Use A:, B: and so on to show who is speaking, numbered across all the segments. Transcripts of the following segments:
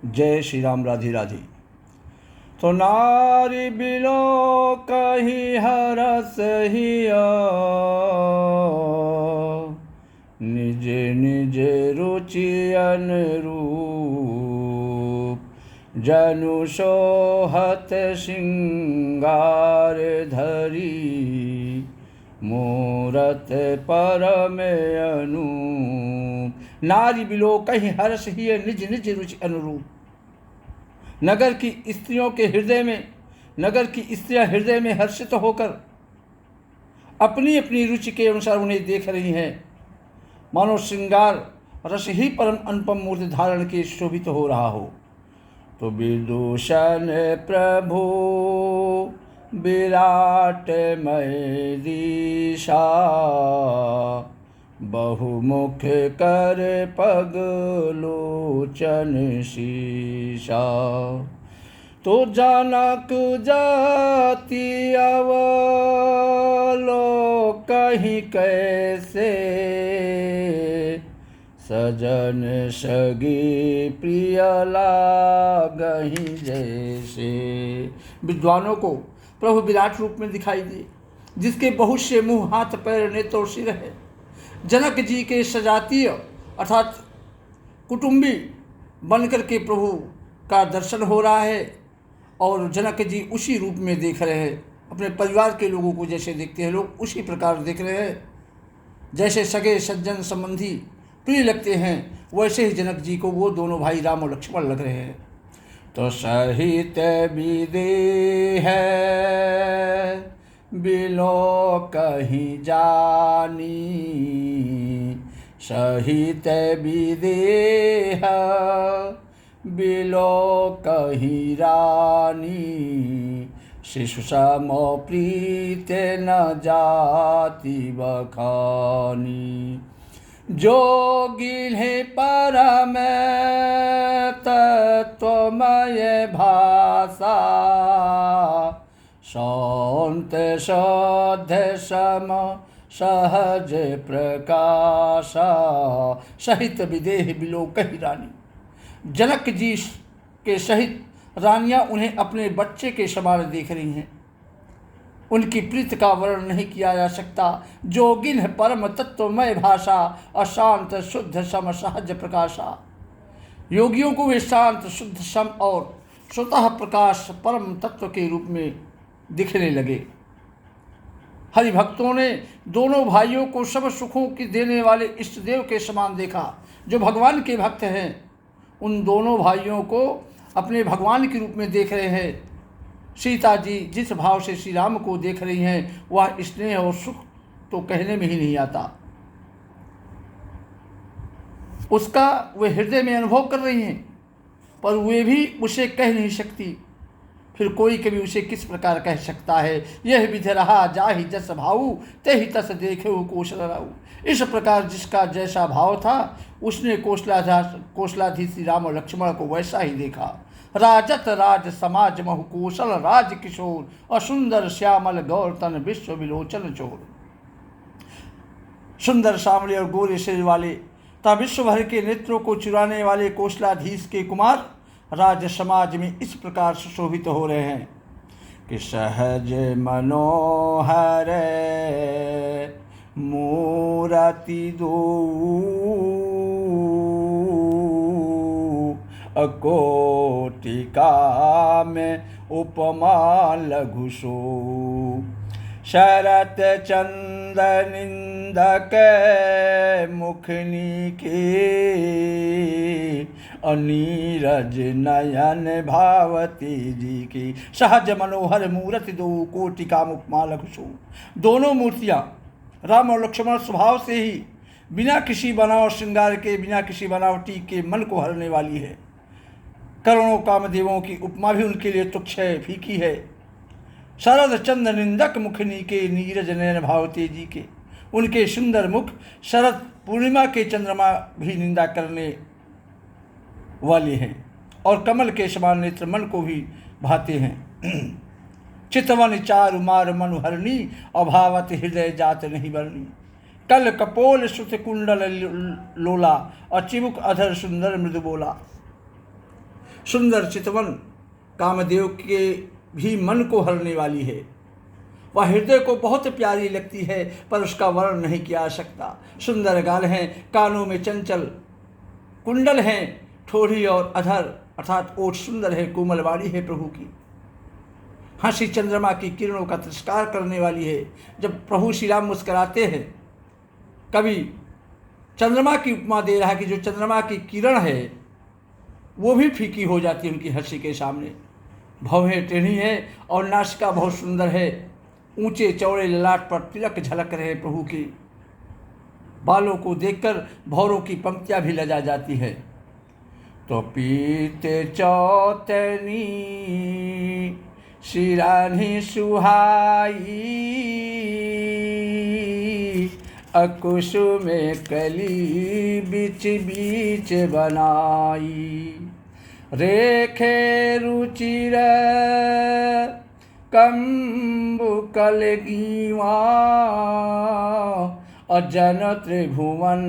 A: जय श्री राम। राधे राधे। तो नारी बिलो कही हरस हिया, निज निज रुचि अनुरूप, जनु सोहत सिंगार धरी, मूरत परम अनूप। नारी बिलो कहीं हर्ष ही निज निज रुचि अनुरूप। नगर की स्त्रियों के हृदय में, नगर की स्त्रियां हृदय में हर्षित होकर अपनी अपनी रुचि के अनुसार उन्हें देख रही हैं, मानो श्रृंगार रस ही परम अनुपम मूर्ति धारण के शोभित हो रहा हो। तो विदूषण प्रभु विराट मय दिशा, बहुमुख कर पग लोचन शीशा। तो जनक जाति अवलोकहि कैसे, सजन सगी प्रिय लागहि जैसे। विद्वानों को प्रभु विराट रूप में दिखाई दिए, जिसके बहुत से मुंह, हाथ, पैर, नेत्र और सिर है। जनक जी के सजातीय अर्थात कुटुंबी बनकर के प्रभु का दर्शन हो रहा है, और जनक जी उसी रूप में देख रहे हैं। अपने परिवार के लोगों को जैसे देखते हैं लोग, उसी प्रकार देख रहे हैं। जैसे सगे सज्जन संबंधी प्रिय लगते हैं, वैसे ही जनक जी को वो दोनों भाई राम और लक्ष्मण लग रहे हैं। तो सहित विदेह बिलो कहीं जानी, सहित विदेह बिलो कहीं रानी, शिशु समो प्रीत न जाति बखानी। जोगिन्हि परम तत्वमय भाषा, शांत शुद्ध सम सहज प्रकाशा, सहित विदेह बिलो कही रानी। जनक जी के सहित रानियां उन्हें अपने बच्चे के समान देख रही हैं। उनकी प्रीत का वर्णन नहीं किया जा सकता। जोगिन है परम तत्वमय भाषा, अशांत शुद्ध सम सहज प्रकाशा। योगियों को वे शांत शुद्ध सम और स्वतः प्रकाश परम तत्व के रूप में दिखने लगे। हरि भक्तों ने दोनों भाइयों को सब सुखों की देने वाले इष्ट देव के समान देखा। जो भगवान के भक्त हैं, उन दोनों भाइयों को अपने भगवान के रूप में देख रहे हैं। सीता जी जिस भाव से श्री राम को देख रही हैं, वह स्नेह और सुख तो कहने में ही नहीं आता। उसका वे हृदय में अनुभव कर रही हैं, पर वे भी उसे कह नहीं सकती। फिर कोई कभी उसे किस प्रकार कह सकता है। यह विधि रहा जाहि जस भाऊ, तेहि तस देखे कौशल राऊ। इस प्रकार जिसका जैसा भाव था, उसने कौशलाधीश श्री राम और लक्ष्मण को वैसा ही देखा। राजत राज समाज महु कौशल राज किशोर, असुंदर श्यामल गौर तन विश्व विलोचन चोर। सुंदर सांवले और गोरे शरीर वाले तथा विश्व भर के नेत्रों को चुराने वाले कौशलाधीश के कुमार राज समाज में इस प्रकार सुशोभित हो रहे हैं कि सहज मनोहर मूरति दो, अकोटिका में उपमा लघु सो। शरत चंद निंदक मुखनी के, अनीरज नयन भावती जी की। सहज मनोहर मूर्ति दो, कोटिका उपमा लघु सो। दोनों मूर्तियाँ राम और लक्ष्मण स्वभाव से ही बिना किसी बनाव श्रृंगार के, बिना किसी बनावटी के मन को हरने वाली है। करोड़ों कामदेवों की उपमा भी उनके लिए तुच्छ है, फीकी है। शरद चंद निंदक मुखनी के, नीरज नयन भावती जी के। उनके सुंदर मुख शरद पूर्णिमा के चंद्रमा भी निंदा करने वाले हैं, और कमल के समान नेत्र मन को भी भाते हैं। चितवन चारु मार मनुहरणी, अभावत हृदय जात नहीं बरनी। कल कपोल सुत कुंडल लोला, और चिमुक अधर सुंदर मृदु बोला। सुंदर चितवन कामदेव के भी मन को हरने वाली है। वह हृदय को बहुत प्यारी लगती है, पर उसका वर्णन नहीं किया जा सकता। सुंदर गाल हैं, कानों में चंचल कुंडल हैं, ठोड़ी और अधर अर्थात ओठ सुंदर है, कोमलवाड़ी है प्रभु की। हंसी चंद्रमा की किरणों का तिरस्कार करने वाली है। जब प्रभु श्री राम मुस्कुराते हैं, कभी चंद्रमा की उपमा दे रहा है कि जो चंद्रमा की किरण है वो भी फीकी हो जाती है उनकी हंसी के सामने। भौहें टेढ़ी है और नासिका बहुत सुंदर है। ऊंचे चौड़े ललाट पर तिलक झलक रहे प्रभु की। बालों को देखकर भौरों की पंक्तियां भी लजा जाती है। तो पीते चौतनी शिरानी सुहाई, अकुसुम कली बीच बीच बनाई। रेखे रुचिर कंबुकल गीवा, अजन त्रिभुवन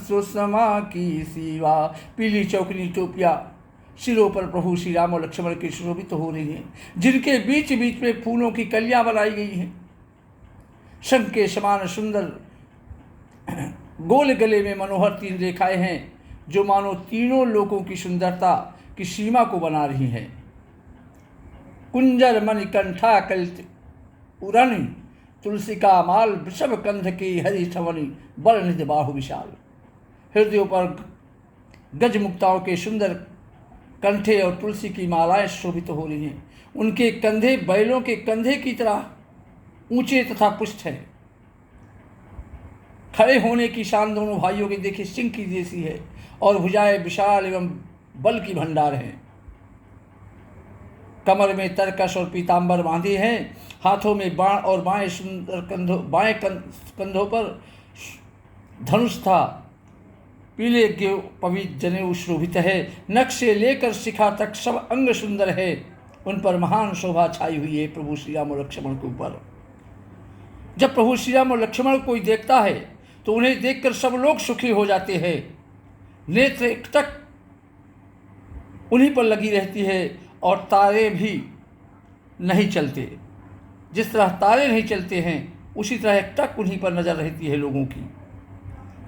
A: सुषमा की सिवा। पीली चौकनी टोपिया सिरों पर प्रभु श्री राम और लक्ष्मण की सुशोभित हो रही हैं, जिनके बीच बीच में फूलों की कलियां बनाई गई हैं। शंख के समान सुंदर गोल गले में मनोहर 3 रेखाएं हैं, जो मानो तीनों लोकों की सुंदरता की सीमा को बना रही हैं। कुंजर मणिकंठा कलित उरणी, तुलसी का माल वृषभ कंध की हरि सवनी, बल निध बाहु विशाल। हृदयों पर गजमुक्ताओं के सुंदर कंठे और तुलसी की मालाएं शोभित हो रही हैं। उनके कंधे बैलों के कंधे की तरह ऊंचे तथा पुष्ट हैं। खड़े होने की शान दोनों भाइयों के देखिए सिंह की जैसी है, और भुजाएं विशाल एवं बल की भंडार हैं। कमर में तरकश और पीतांबर बांधे हैं। हाथों में बाण और बाएं कंधों पर धनुष था। पीले के पवित्र जनेऊ शोभित है। नख से लेकर शिखा तक सब अंग सुंदर है। उन पर महान शोभा छाई हुई है प्रभु श्री राम और लक्ष्मण के ऊपर। जब प्रभु श्री राम और लक्ष्मण कोई देखता है तो उन्हें देखकर सब लोग सुखी हो जाते हैं। नेत्र एकटक उन्हीं पर लगी रहती है और तारे भी नहीं चलते। जिस तरह तारे नहीं चलते हैं उसी तरह एकटक उन्हीं पर नजर रहती है लोगों की।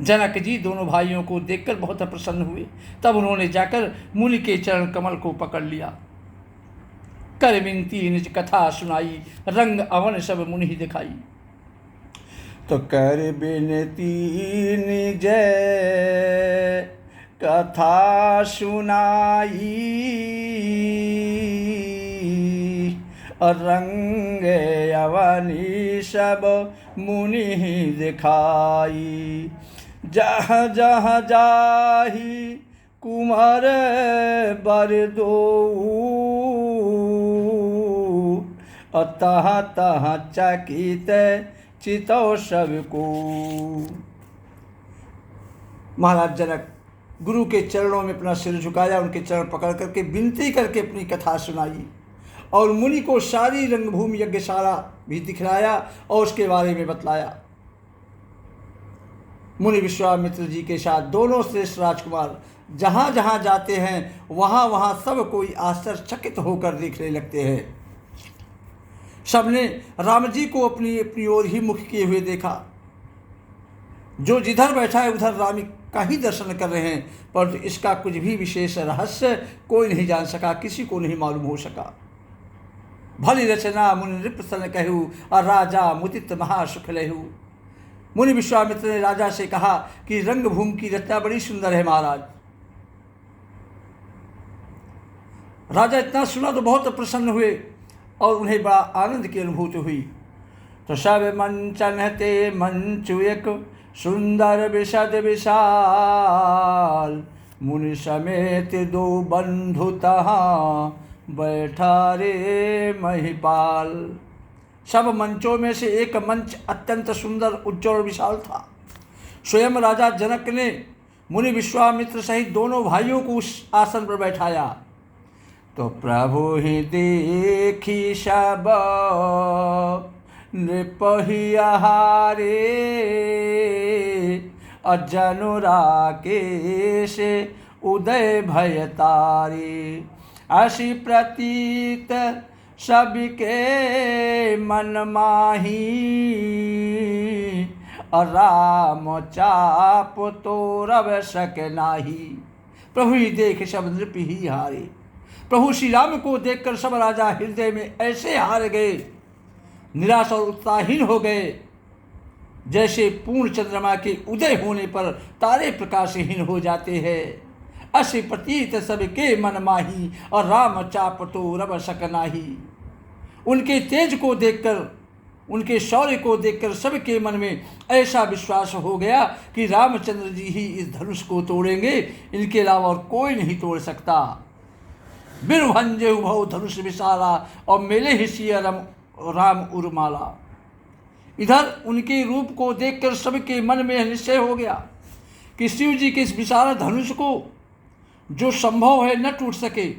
A: जनक जी दोनों भाइयों को देखकर बहुत प्रसन्न हुए। तब उन्होंने जाकर मुनि के चरण कमल को पकड़ लिया। कर विनती निज कथा सुनाई, रंग अवन सब मुनि दिखाई। तो कर विनती निज कथा सुनाई, रंग अवनी सब मुनि दिखाई। जहाँ जहाँ जाही कुमार बर दो, तहाँ तहाँ चकित चितो सबको। महाराज जनक गुरु के चरणों में अपना सिर झुकाया, उनके चरण पकड़ करके विनती करके अपनी कथा सुनाई और मुनि को सारी रंगभूमि यज्ञशाला भी दिखलाया और उसके बारे में बतलाया। मुनि विश्वामित्र जी के साथ दोनों श्रेष्ठ राजकुमार जहाँ जहाँ जाते हैं वहाँ वहाँ सब कोई आश्चर्यचकित होकर देखने लगते हैं। सबने राम जी को अपनी अपनी ओर ही मुख किए हुए देखा। जो जिधर बैठा है उधर राम का ही दर्शन कर रहे हैं, पर इसका कुछ भी विशेष रहस्य कोई नहीं जान सका, किसी को नहीं मालूम हो सका। भली रचना मुनि नृप्रसन कहू, और राजा मुदित महासुख लहू। मुनि विश्वामित्र ने राजा से कहा कि रंगभूमि की रचना बड़ी सुंदर है महाराज। राजा इतना सुना तो बहुत प्रसन्न हुए और उन्हें बड़ा आनंद की अनुभूति हुई। तो सब मंचन ते मंचु एक सुंदर विशद विशाल, मुनि समेत दो बंधु तहाँ बैठा रे महिपाल। सब मंचों में से एक मंच अत्यंत सुंदर, उज्ज्वल और विशाल था। स्वयं राजा जनक ने मुनि विश्वामित्र सहित दोनों भाइयों को उस आसन पर बैठाया। तो प्रभु ही देखी सब नृपहि आहारे, अजनु राकेश उदय भय तारे। असी प्रतीत सबके मन माही, और राम चाप तो रव सक नाही। प्रभु ही देख सब नृप ही हारे। प्रभु श्री राम को देखकर सब राजा हृदय में ऐसे हार गए, निराश और उत्साहहीन हो गए, जैसे पूर्ण चंद्रमा के उदय होने पर तारे प्रकाशहीन हो जाते हैं। असी प्रतीत सबके मन माही, और राम चाप तो रव सक नाही। उनके तेज को देखकर, उनके शौर्य को देखकर सबके मन में ऐसा विश्वास हो गया कि रामचंद्र जी ही इस धनुष को तोड़ेंगे, इनके अलावा और कोई नहीं तोड़ सकता। बिरभंजे उभौ धनुष विशाला, और मेले ही सिया राम उर्माला। इधर उनके रूप को देखकर सबके मन में निश्चय हो गया कि शिव जी के इस विशाल धनुष को जो संभव है न टूट सके,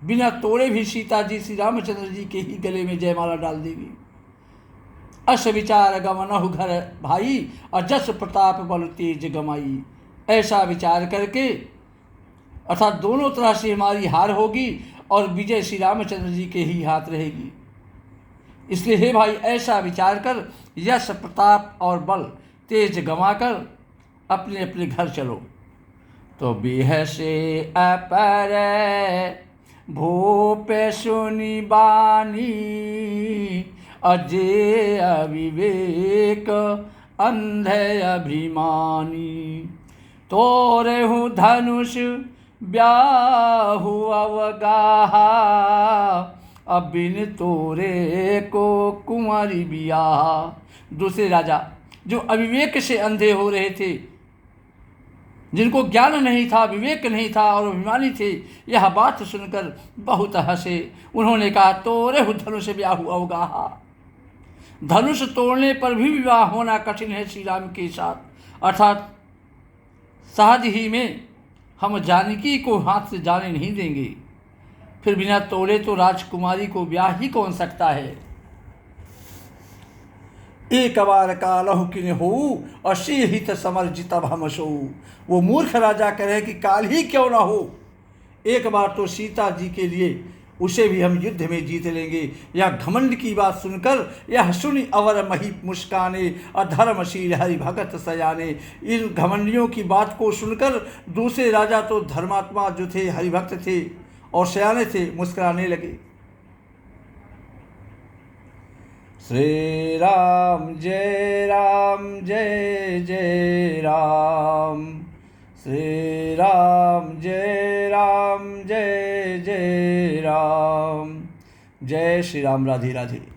A: बिना तोड़े भी सीता जी श्री रामचंद्र जी के ही गले में जयमाला डाल देगी। अस विचार गमनहु घर भाई, और जस प्रताप बल तेज गमाई। ऐसा विचार करके, अर्थात दोनों तरह से हमारी हार होगी और विजय श्री रामचंद्र जी के ही हाथ रहेगी। इसलिए हे भाई, ऐसा विचार कर यश प्रताप और बल तेज गंवाकर अपने अपने घर चलो। तो बिहसे अपर भूप सुनि बानी, अजय अविवेक अंधे अभिमानी। तोरहु धनुष ब्याहु अवगाहा, अब बिन तोरे को कुंवारी बियाह। दूसरे राजा जो अविवेक से अंधे हो रहे थे, जिनको ज्ञान नहीं था, विवेक नहीं था और अभिमानी थे, यह बात सुनकर बहुत हंसे। उन्होंने कहा, तोरे धनुष ब्याहु अवगाहा। धनुष तोड़ने पर भी विवाह होना कठिन है श्री राम के साथ, अर्थात सहज ही में हम जानकी को हाथ से जाने नहीं देंगे। फिर बिना तोड़े तो राजकुमारी को ब्याह ही कौन सकता है। एक बार कालहु किन हो, और श्री हित समर्जित हम सो। वो मूर्ख राजा कहे कि काल ही क्यों ना हो, एक बार तो सीता जी के लिए उसे भी हम युद्ध में जीत लेंगे। यह घमंड की बात सुनकर यह सुनी अवर मही मुस्काने, अधर्मशील हरि भगत सयाने। इन घमंडियों की बात को सुनकर दूसरे राजा तो धर्मात्मा जो थे, हरिभक्त थे और सयाने थे, मुस्कुराने लगे। श्री राम जय जय राम, श्री राम जय जय राम। जय श्री राम। राधे राधे।